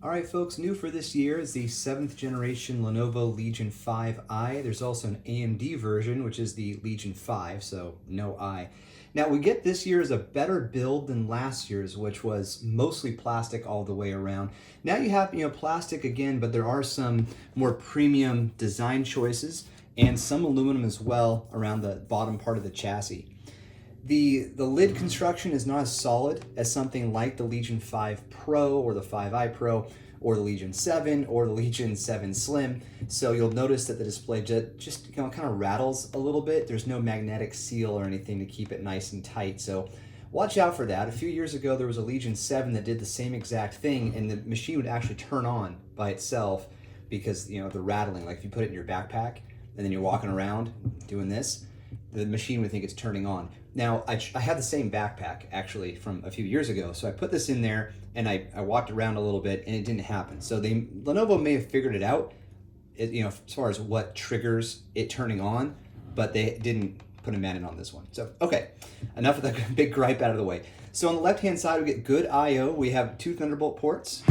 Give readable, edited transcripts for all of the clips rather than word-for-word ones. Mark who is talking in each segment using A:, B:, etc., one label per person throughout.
A: All right, folks, new for this year is the 7th generation Lenovo Legion 5i. There's also an AMD version, which is the Legion 5, so no I. Now, we get this year as a better build than last year's, which was mostly plastic all the way around. Now you have, plastic again, but there are some more premium design choices and some aluminum as well around the bottom part of the chassis. The lid construction is not as solid as something like the Legion 5 Pro or the 5i Pro or the Legion 7 or the Legion 7 Slim. So you'll notice that the display just kind of rattles a little bit. There's no magnetic seal or anything to keep it nice and tight. So watch out for that. A few years ago, there was a Legion 7 that did the same exact thing, and the machine would actually turn on by itself because, the rattling, like if you put it in your backpack and then you're walking around doing this, the machine would think it's turning on. Now, I had the same backpack actually from a few years ago, so I put this in there and I walked around a little bit and it didn't happen. So Lenovo may have figured it out, as far as what triggers it turning on, but they didn't put a manual on this one. So, okay, enough of the big gripe out of the way. So on the left-hand side, we get good I/O. We have 2 Thunderbolt ports,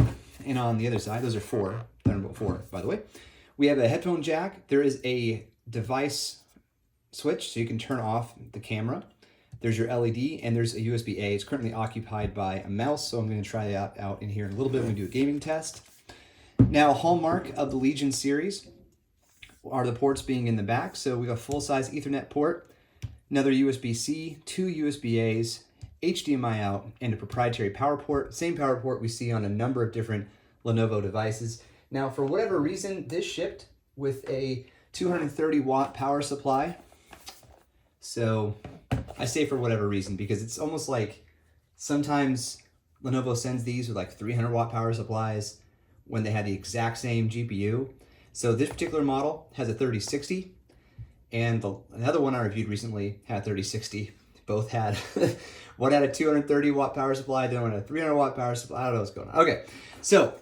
A: and on the other side, those are 4, Thunderbolt 4, by the way. We have a headphone jack. There is a device switch, so you can turn off the camera. There's your LED, and there's a USB-A. It's currently occupied by a mouse, so I'm going to try that out in here in a little bit when we do a gaming test. Now, hallmark of the Legion series are the ports being in the back. So we got a full-size Ethernet port, another USB-C, 2 USB-As, HDMI out, and a proprietary power port. Same power port we see on a number of different Lenovo devices. Now, for whatever reason, this shipped with a 230-watt power supply. So I say for whatever reason, because it's almost like sometimes Lenovo sends these with like 300-watt power supplies when they had the exact same GPU. So this particular model has a 3060, and another one I reviewed recently had a 3060. Both had, one had a 230-watt power supply, the other one had a 300-watt power supply. I don't know what's going on. Okay, so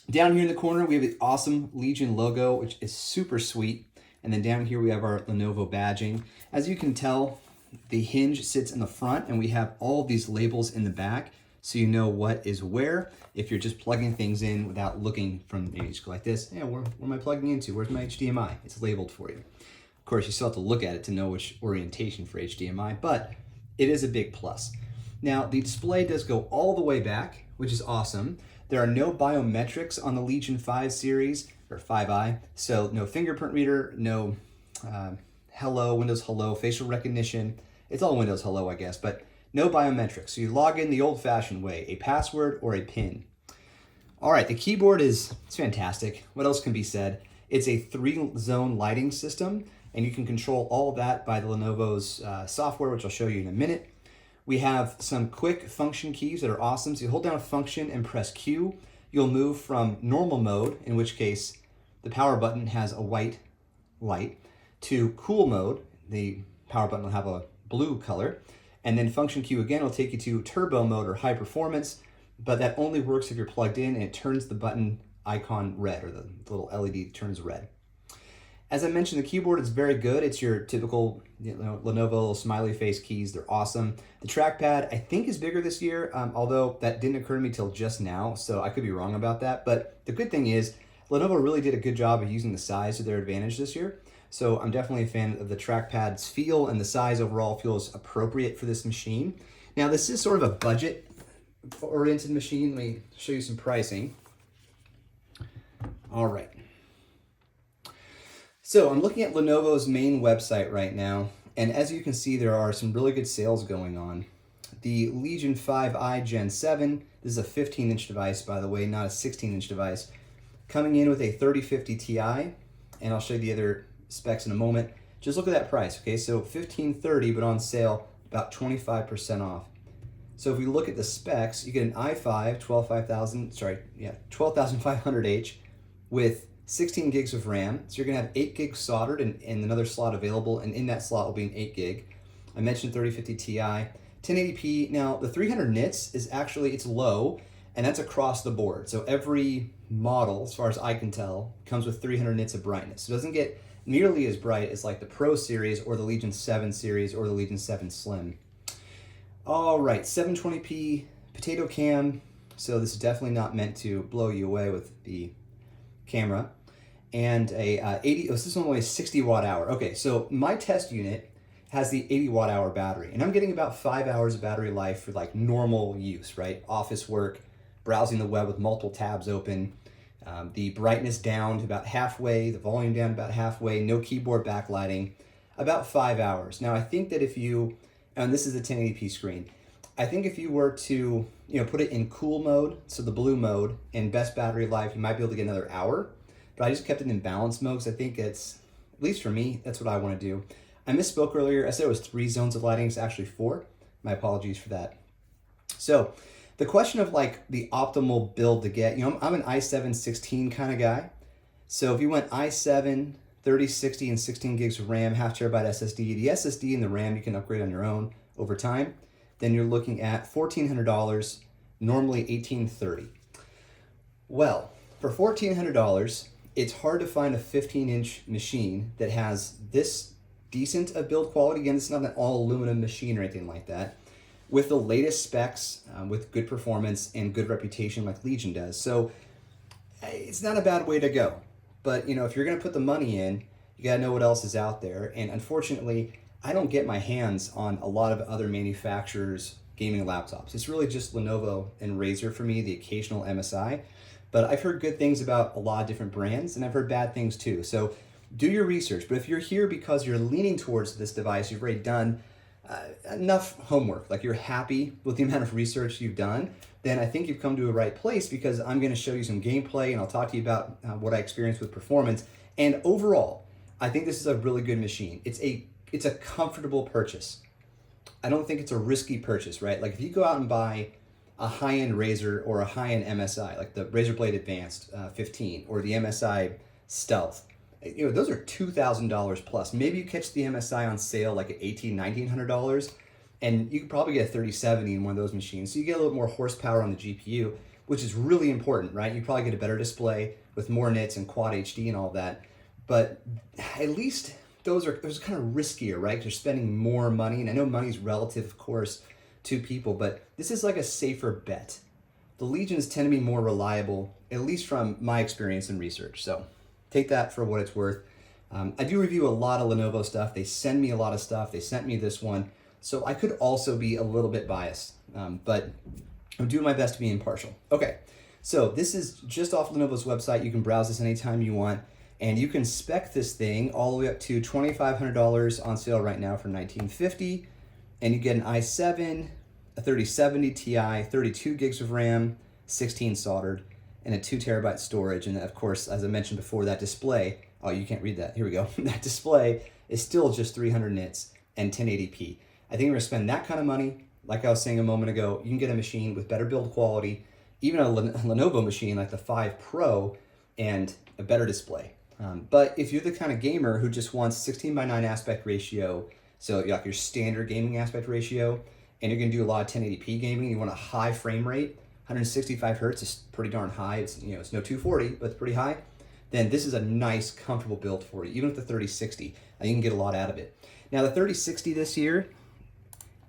A: down here in the corner, we have the awesome Legion logo, which is super sweet. And then down here, we have our Lenovo badging. As you can tell, the hinge sits in the front, and we have all of these labels in the back, so you know what is where. If you're just plugging things in without looking from, you just go like this, yeah, where am I plugging into? Where's my HDMI? It's labeled for you. Of course, you still have to look at it to know which orientation for HDMI, but it is a big plus. Now, the display does go all the way back, which is awesome. There are no biometrics on the Legion 5 series, or 5i, so no fingerprint reader, no Windows Hello, facial recognition. It's all Windows Hello, I guess, but no biometrics. So you log in the old-fashioned way, a password or a PIN. All right, the keyboard it's fantastic. What else can be said? It's a 3-zone lighting system, and you can control all of that by the Lenovo's software, which I'll show you in a minute. We have some quick function keys that are awesome. So you hold down a function and press Q. You'll move from normal mode, in which case the power button has a white light, to cool mode. The power button will have a blue color. And then function Q again will take you to turbo mode or high performance, but that only works if you're plugged in, and it turns the button icon red, or the little LED turns red. As I mentioned, the keyboard is very good. It's your typical Lenovo smiley face keys. They're awesome. The trackpad, I think, is bigger this year, although that didn't occur to me till just now, so I could be wrong about that. But the good thing is, Lenovo really did a good job of using the size to their advantage this year. So I'm definitely a fan of the trackpad's feel, and the size overall feels appropriate for this machine. Now, this is sort of a budget-oriented machine. Let me show you some pricing. All right. So I'm looking at Lenovo's main website right now, and as you can see, there are some really good sales going on. The Legion 5i Gen 7, this is a 15-inch device, by the way, not a 16-inch device, coming in with a 3050 Ti, and I'll show you the other specs in a moment. Just look at that price, okay? So $1,530, but on sale, about 25% off. So if we look at the specs, you get an i5 12500H with 16 gigs of RAM. So you're gonna have 8 gigs soldered and another slot available, and in that slot will be an 8 gig. I mentioned 3050 Ti, 1080p. Now the 300 nits is actually, it's low, and that's across the board. So every model, as far as I can tell, comes with 300 nits of brightness. So it doesn't get nearly as bright as like the Pro series or the Legion 7 series or the Legion 7 Slim. All right, 720p potato cam, so this is definitely not meant to blow you away with the camera. And this is only a 60 watt hour. Okay, so my test unit has the 80 watt hour battery, and I'm getting about 5 hours of battery life for like normal use, right? Office work, browsing the web with multiple tabs open, the brightness down to about halfway, the volume down about halfway, no keyboard backlighting, about 5 hours. Now I think that if you, and this is a 1080p screen, I think if you were to, put it in cool mode, so the blue mode, and best battery life, you might be able to get another hour. But I just kept it in balance mode because I think it's, at least for me, that's what I want to do. I misspoke earlier. I said it was 3 zones of lighting. It's actually 4. My apologies for that. So the question of like the optimal build to get, I'm an i7 16 kind of guy. So if you went i7, 3060 and 16 gigs of RAM, half terabyte SSD, the SSD and the RAM you can upgrade on your own over time, then you're looking at $1,400, normally $1,830. Well, for $1,400, it's hard to find a 15-inch machine that has this decent of build quality. Again, it's not an all aluminum machine or anything like that, with the latest specs, with good performance and good reputation like Legion does. So it's not a bad way to go. But if you're gonna put the money in, you gotta know what else is out there. And unfortunately, I don't get my hands on a lot of other manufacturers' gaming laptops. It's really just Lenovo and Razer for me, the occasional MSI. But I've heard good things about a lot of different brands, and I've heard bad things too. So do your research. But if you're here because you're leaning towards this device, you've already done enough homework, like you're happy with the amount of research you've done, then I think you've come to a right place, because I'm going to show you some gameplay and I'll talk to you about what I experienced with performance. And overall, I think this is a really good machine. It's a comfortable purchase. I don't think it's a risky purchase, right? Like if you go out and buy a high-end Razer or a high-end MSI, like the Razer Blade Advanced 15 or the MSI Stealth, those are $2,000 plus. Maybe you catch the MSI on sale like at $1,800, $1,900, and you could probably get a 3070 in one of those machines. So you get a little more horsepower on the GPU, which is really important, right? You probably get a better display with more nits and quad HD and all that. But at least those are kind of riskier, right? 'Cause you're spending more money, and I know money's relative, of course, to people, but this is like a safer bet. The Legions tend to be more reliable, at least from my experience and research. So take that for what it's worth. I do review a lot of Lenovo stuff. They send me a lot of stuff. They sent me this one. So I could also be a little bit biased, but I'm doing my best to be impartial. Okay, so this is just off Lenovo's website. You can browse this anytime you want, and you can spec this thing all the way up to $2,500 on sale right now for $1,950, and you get an i7, a 3070 Ti, 32 gigs of RAM, 16 soldered, and a 2 terabyte storage. And of course, as I mentioned before, that display, oh, you can't read that. Here we go. That display is still just 300 nits and 1080p. I think we're gonna spend that kind of money. Like I was saying a moment ago, you can get a machine with better build quality, even a Lenovo machine like the 5 Pro, and a better display. But if you're the kind of gamer who just wants 16:9 aspect ratio, so like your standard gaming aspect ratio, and you're gonna do a lot of 1080p gaming, you want a high frame rate, 165 hertz is pretty darn high. It's it's no 240, but it's pretty high. Then this is a nice, comfortable build for you. Even with the 3060, you can get a lot out of it. Now the 3060 this year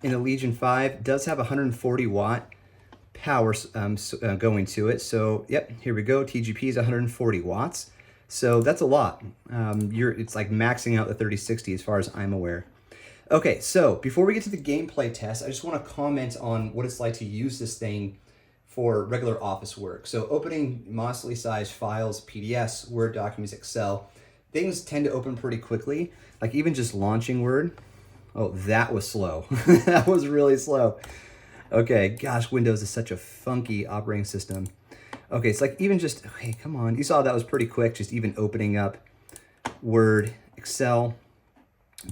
A: in the Legion 5 does have 140 watt power going to it. So yep, here we go. TGP is 140 watts. So that's a lot. It's like maxing out the 3060 as far as I'm aware. Okay, so before we get to the gameplay test, I just want to comment on what it's like to use this thing for regular office work. So opening modestly sized files, PDFs, Word documents, Excel, things tend to open pretty quickly. Like even just launching Word. Oh, that was slow. That was really slow. Okay, gosh, Windows is such a funky operating system. Okay, it's like even just, okay, come on. You saw that was pretty quick, just even opening up Word, Excel,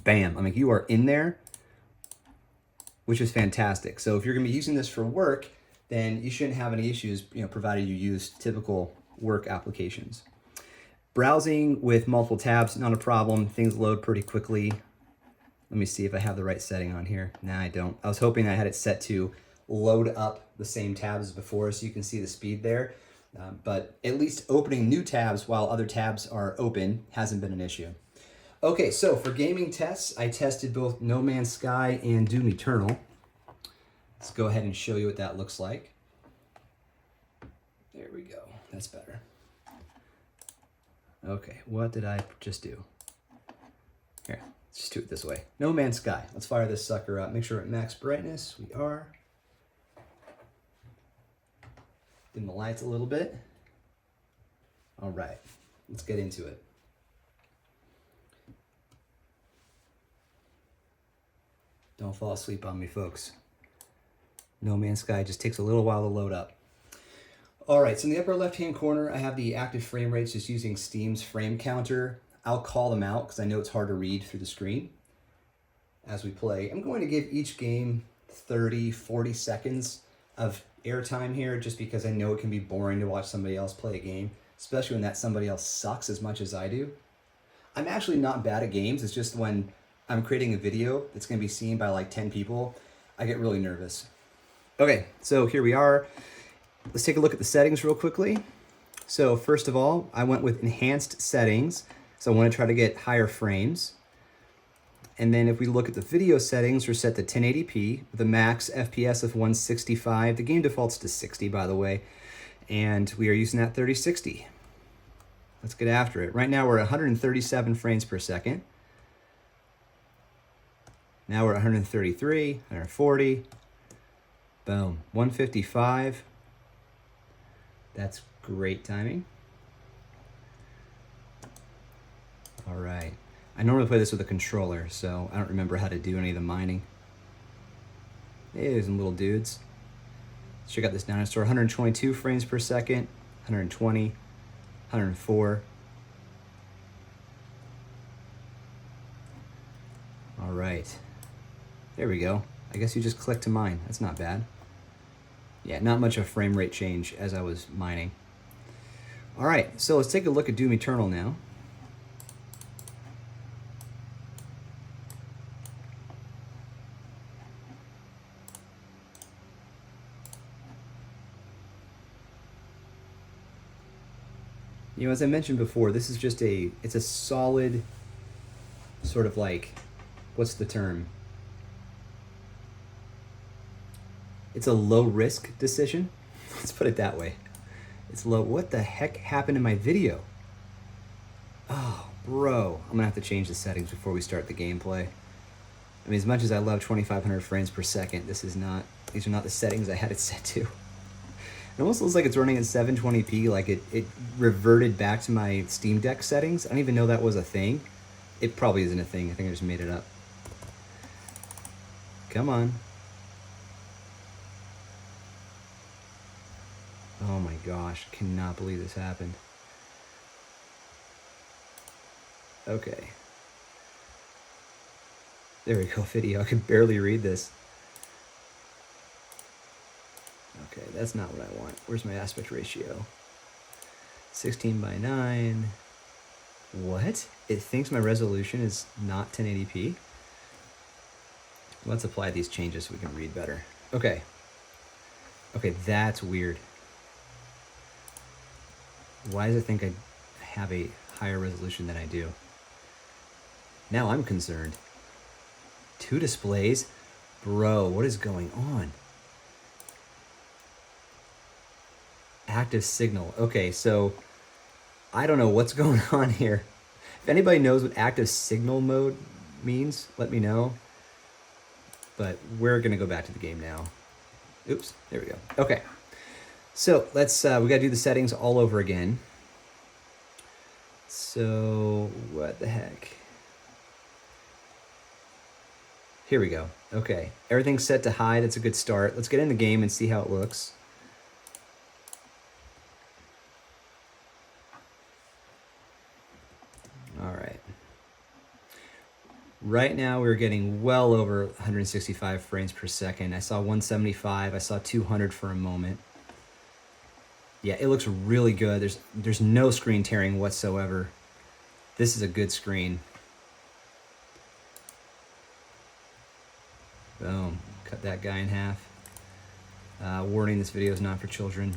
A: bam. I mean, you are in there, which is fantastic. So if you're gonna be using this for work, then you shouldn't have any issues, provided you use typical work applications. Browsing with multiple tabs, not a problem. Things load pretty quickly. Let me see if I have the right setting on here. Nah, I don't. I was hoping I had it set to load up the same tabs as before so you can see the speed there. But at least opening new tabs while other tabs are open hasn't been an issue. Okay, so for gaming tests, I tested both No Man's Sky and Doom Eternal. Let's go ahead and show you what that looks like. There we go. That's better. Okay, what did I just do? Here, let's just do it this way. No Man's Sky. Let's fire this sucker up. Make sure we're at max brightness. We are. Dim the lights a little bit. All right, let's get into it. Don't fall asleep on me, folks. No Man's Sky just takes a little while to load up. All right, so in the upper left-hand corner, I have the active frame rates just using Steam's frame counter. I'll call them out because I know it's hard to read through the screen as we play. I'm going to give each game 30, 40 seconds of airtime here just because I know it can be boring to watch somebody else play a game, especially when that somebody else sucks as much as I do. I'm actually not bad at games. It's just when I'm creating a video that's going to be seen by like 10 people, I get really nervous. Okay, so here we are. Let's take a look at the settings real quickly. So first of all, I went with enhanced settings. So I want to try to get higher frames. And then if we look at the video settings, we're set to 1080p with a max FPS of 165. The game defaults to 60, by the way. And we are using that 3060. Let's get after it. Right now we're at 137 frames per second. Now we're at 133, 140. Boom, 155. That's great timing. All right. I normally play this with a controller, so I don't remember how to do any of the mining. Hey, there's some little dudes. Let's check out this dinosaur. 122 frames per second, 120, 104. All right. There we go. I guess you just click to mine. That's not bad. Yeah, not much of a frame rate change as I was mining. All right, so let's take a look at Doom Eternal now. You know, as I mentioned before, this is just it's a solid sort of like, what's the term? It's a low risk decision. Let's put it that way. It's low. What the heck happened in my video? Oh, bro. I'm gonna have to change the settings before we start the gameplay. I mean, as much as I love 2500 frames per second, these are not the settings I had it set to. It almost looks like it's running at 720p, like it reverted back to my Steam Deck settings. I don't even know that was a thing. It probably isn't a thing. I think I just made it up. Come on. Oh my gosh, cannot believe this happened. Okay. There we go, video. I could barely read this. Okay, that's not what I want. Where's my aspect ratio? 16 by 9. What? It thinks my resolution is not 1080p? Let's apply these changes so we can read better. Okay. Okay, that's weird. Why does it think I have a higher resolution than I do? Now I'm concerned. 2 displays? Bro, what is going on? Active signal. Okay, so I don't know what's going on here. If anybody knows what active signal mode means, let me know. But we're gonna go back to the game now. Oops, there we go. Okay, so let's, we gotta do the settings all over again. So, what the heck? Here we go. Okay, everything's set to high. That's a good start. Let's get in the game and see how it looks. All right. Right now we're getting well over 165 frames per second. I saw 175. I saw 200 for a moment. Yeah, it looks really good. There's no screen tearing whatsoever. This is a good screen. Boom. Cut that guy in half. Warning, this video is not for children.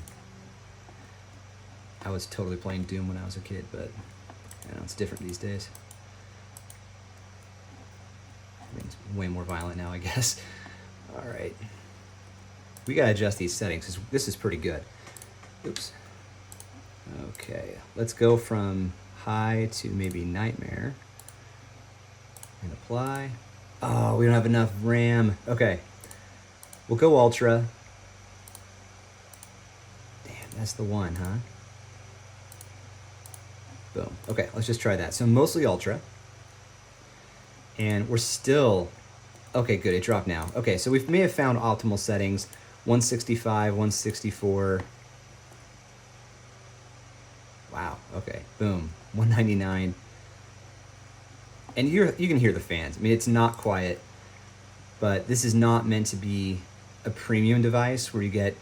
A: I was totally playing Doom when I was a kid, but you know, it's different these days. I mean, it's way more violent now, I guess. All right. We gotta adjust these settings. This is pretty good. Oops. Okay, let's go from high to maybe nightmare. And apply. Oh, we don't have enough RAM. Okay, we'll go ultra. Damn, that's the one, huh? Boom. Okay, let's just try that. So mostly ultra. And we're still, okay, good, it dropped now. Okay, so we may have found optimal settings, 165, 164. Wow, okay, boom, 199. And you can hear the fans. I mean, it's not quiet, but this is not meant to be a premium device where you get,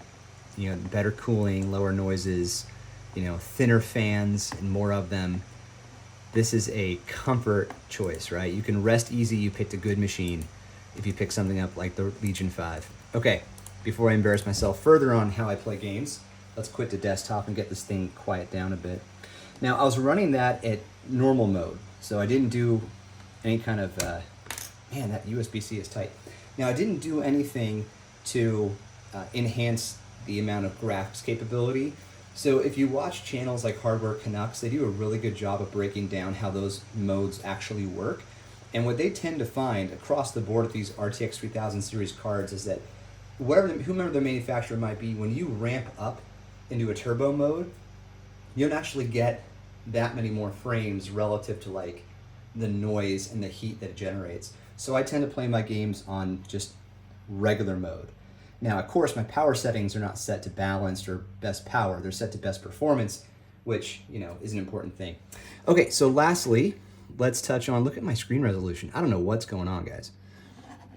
A: better cooling, lower noises, thinner fans and more of them. This is a comfort choice, right? You can rest easy. You picked a good machine if you pick something up like the Legion 5. Okay, before I embarrass myself further on how I play games, let's quit the desktop and get this thing quiet down a bit. Now, I was running that at normal mode, so I didn't do any kind of, man, that USB-C is tight. Now, I didn't do anything to enhance the amount of graphics capability. So if you watch channels like Hardware Canucks, they do a really good job of breaking down how those modes actually work. And what they tend to find across the board with these RTX 3000 series cards is that whomever the manufacturer might be, when you ramp up into a turbo mode, you don't actually get that many more frames relative to like the noise and the heat that it generates. So I tend to play my games on just regular mode. Now, of course, my power settings are not set to balanced or best power. They're set to best performance, which, is an important thing. Okay, so lastly, let's touch on, look at my screen resolution. I don't know what's going on, guys.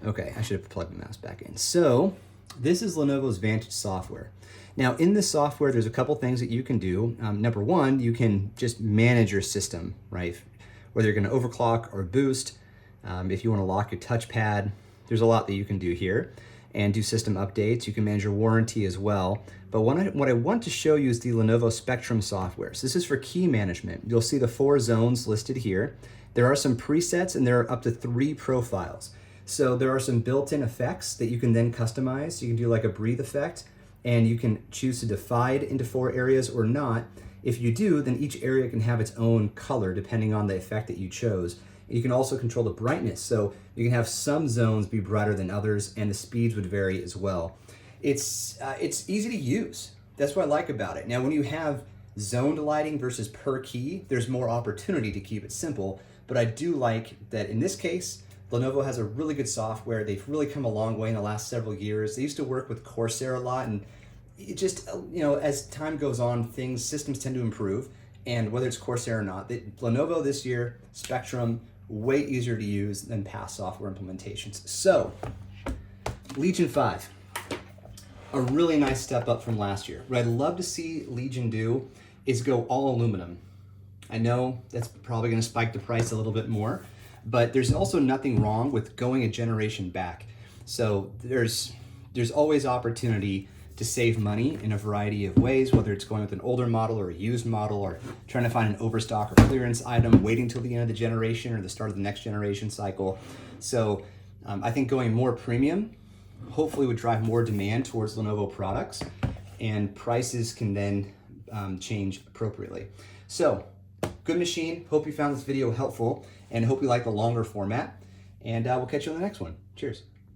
A: Okay, I should have plugged my mouse back in. So this is Lenovo's Vantage software. Now, in this software, there's a couple things that you can do. Number one, you can just manage your system, right? Whether you're going to overclock or boost, if you want to lock your touchpad, there's a lot that you can do here. And do system updates. You can manage your warranty as well. But what I want to show you is the Lenovo Spectrum software. So this is for key management. You'll see the 4 zones listed here. There are some presets and there are up to 3 profiles. So there are some built-in effects that you can then customize. You can do like a breathe effect, and you can choose to divide into 4 areas or not. If you do, then each area can have its own color depending on the effect that you chose. You can also control the brightness, so you can have some zones be brighter than others, and the speeds would vary as well. It's easy to use. That's what I like about it. Now, when you have zoned lighting versus per key, there's more opportunity to keep it simple, but I do like that in this case, Lenovo has a really good software. They've really come a long way in the last several years. They used to work with Corsair a lot, and it just, as time goes on, systems tend to improve, and whether it's Corsair or not, Lenovo this year, Spectrum, way easier to use than past software implementations. So, Legion 5, a really nice step up from last year. What I'd love to see Legion do is go all aluminum. I know that's probably going to spike the price a little bit more, but there's also nothing wrong with going a generation back. So there's always opportunity to save money in a variety of ways, whether it's going with an older model or a used model, or trying to find an overstock or clearance item, waiting till the end of the generation or the start of the next generation cycle. So I think going more premium hopefully would drive more demand towards Lenovo products, and prices can then change appropriately. So good machine. Hope you found this video helpful, and hope you like the longer format, and we'll catch you on the next one. Cheers.